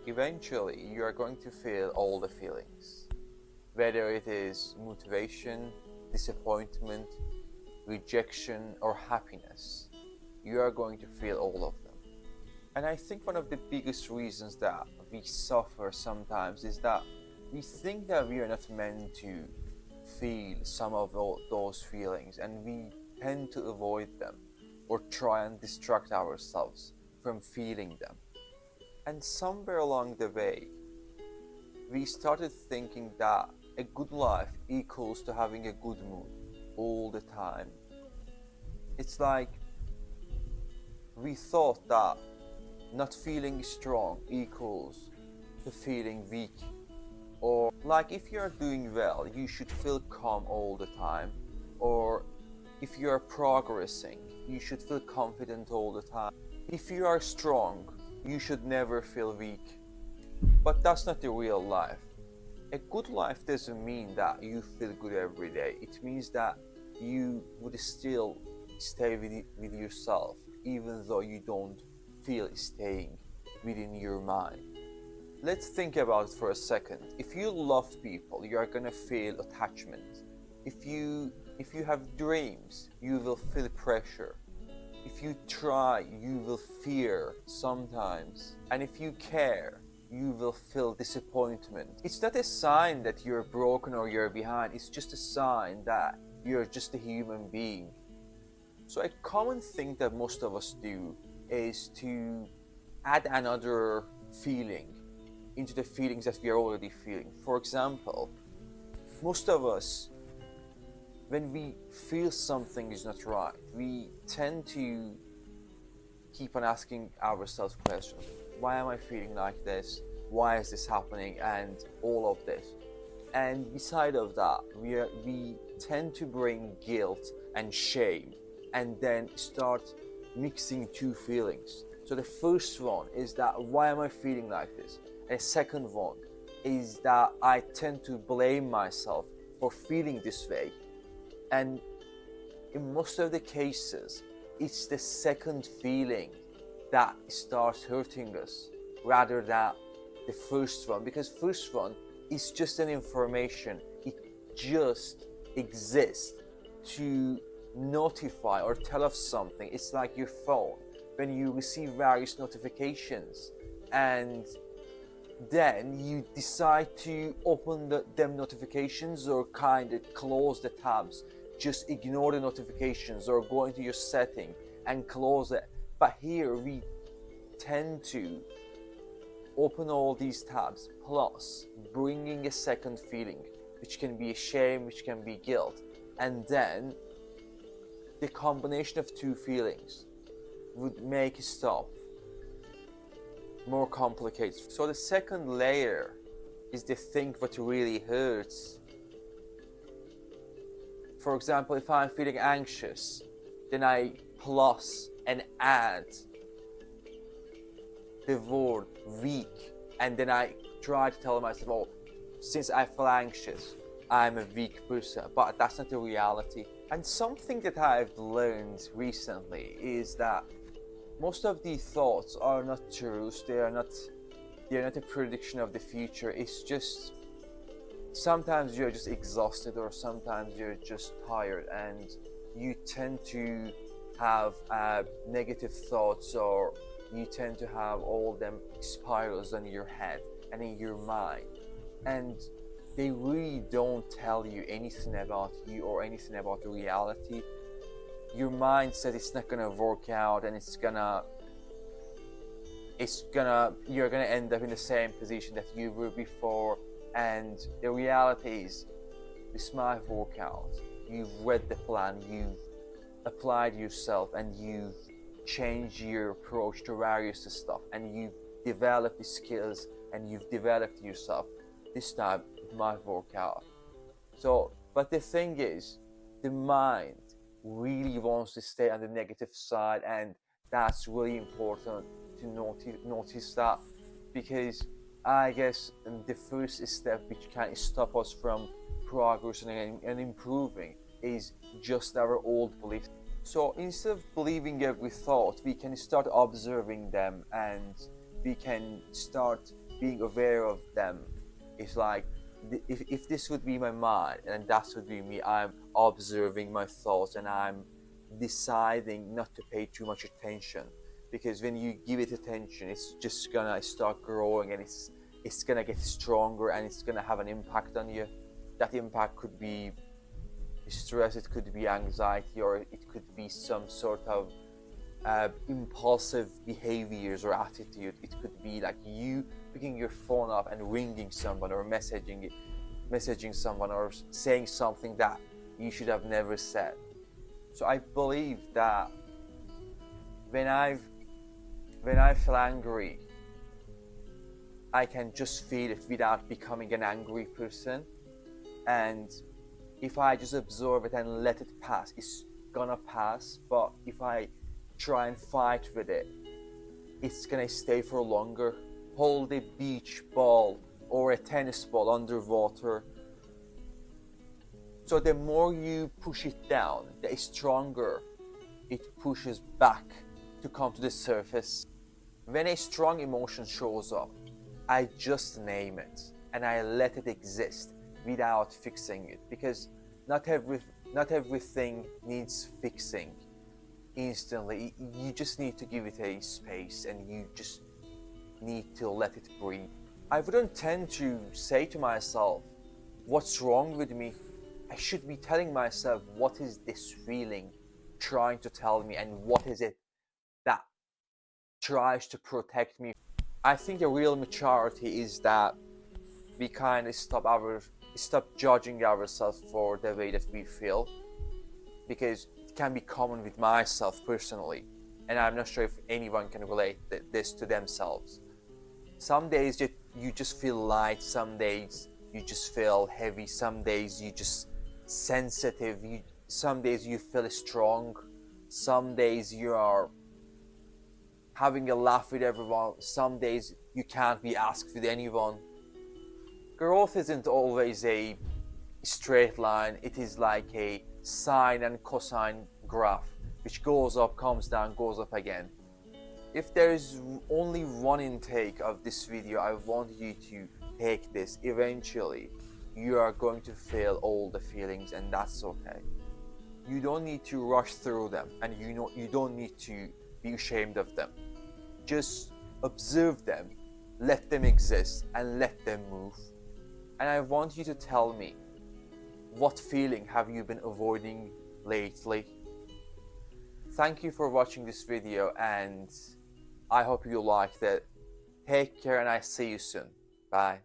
eventually you are going to feel all the feelings, whether it is motivation, disappointment, rejection, or happiness. You are going to feel all of them. And I think one of the biggest reasons that we suffer sometimes is that we think that we are not meant to feel some of those feelings, and we tend to avoid them or try and distract ourselves from feeling them. And somewhere along the way, we started thinking that a good life equals to having a good mood all the time. It's like we thought that not feeling strong equals to feeling weak. Or like if you're doing well, you should feel calm all the time. Or if you're progressing, you should feel confident all the time. If you are strong, you should never feel weak. But that's not the real life. A good life doesn't mean that you feel good every day. It means that you would still stay with yourself, even though you don't feel staying within your mind. Let's think about it for a second. If you love people, you are gonna feel attachment. If you have dreams, you will feel pressure. If you try, you will fear sometimes. And if you care, you will feel disappointment. It's not a sign that you're broken or you're behind. It's just a sign that you're just a human being. So a common thing that most of us do is to add another feeling into the feelings that we are already feeling. For example, most of us, when we feel something is not right, we tend to keep on asking ourselves questions. Why am I feeling like this? Why is this happening? And all of this. And beside of that, we tend to bring guilt and shame and then start mixing two feelings. So the first one is that why am I feeling like this? And the second one is that I tend to blame myself for feeling this way. And in most of the cases, it's the second feeling that starts hurting us rather than the first one, because first one is just an information. It just exists to notify or tell us something. It's like your phone when you receive various notifications and then you decide to open them notifications or kind of close the tabs, just ignore the notifications or go into your setting and close it. But here we tend to open all these tabs, plus bringing a second feeling, which can be shame, which can be guilt, and then the combination of two feelings would make stuff more complicated. So the second layer is the thing that really hurts. For example, if I'm feeling anxious, then I plus and add the word weak, and then I try to tell myself, oh, since I feel anxious, I'm a weak person. But that's not the reality. And something that I've learned recently is that most of these thoughts are not truths. They're not a prediction of the future. It's just sometimes you're just exhausted, or sometimes you're just tired, and you tend to have negative thoughts, or you tend to have all them spirals in your head and in your mind, and they really don't tell you anything about you or anything about the reality. Your mind said it's not gonna work out, and you're gonna end up in the same position that you were before. And the reality is, this might work out. You've read the plan, you've applied yourself, and you've changed your approach to various stuff, and you've developed the skills and you've developed yourself. This time it might work out. So, but the thing is, the mind really wants to stay on the negative side, and that's really important to notice that, because I guess the first step which can stop us from progressing and improving is just our old beliefs. So instead of believing every thought, we can start observing them, and we can start being aware of them is like, if this would be my mind and that would be me, I'm observing my thoughts and I'm deciding not to pay too much attention, because when you give it attention, it's just gonna start growing and it's gonna get stronger and it's gonna have an impact on you. That impact could be stress, it could be anxiety, or it could be some sort of impulsive behaviors or attitude. It could be like you picking your phone up and ringing someone, or messaging someone, or saying something that you should have never said. So I believe that when I feel angry, I can just feel it without becoming an angry person. And if I just absorb it and let it pass, it's gonna pass. But if I try and fight with it, it's gonna stay for longer. Hold a beach ball or a tennis ball underwater. So the more you push it down, the stronger it pushes back to come to the surface. When a strong emotion shows up, I just name it and I let it exist without fixing it, because not everything needs fixing instantly. You just need to give it a space and you just need to let it breathe. I wouldn't tend to say to myself, what's wrong with me? I should be telling myself, what is this feeling trying to tell me, and what is it that tries to protect me? I think the real maturity is that we kind of stop judging ourselves for the way that we feel, because it can be common with myself personally, and I'm not sure if anyone can relate this to themselves. Some days you just feel light, some days you just feel heavy, some days you just sensitive, some days you feel strong, some days you are having a laugh with everyone, some days you can't be asked with anyone. Growth isn't always a straight line, it is like a sine and cosine graph, which goes up, comes down, goes up again. If there is only one intake of this video, I want you to take this. Eventually, you are going to feel all the feelings, and that's okay. You don't need to rush through them, and you don't need to be ashamed of them. Just observe them, let them exist, and let them move. And I want you to tell me, what feeling have you been avoiding lately? Thank you for watching this video, and I hope you liked it. Take care, and I see you soon. Bye.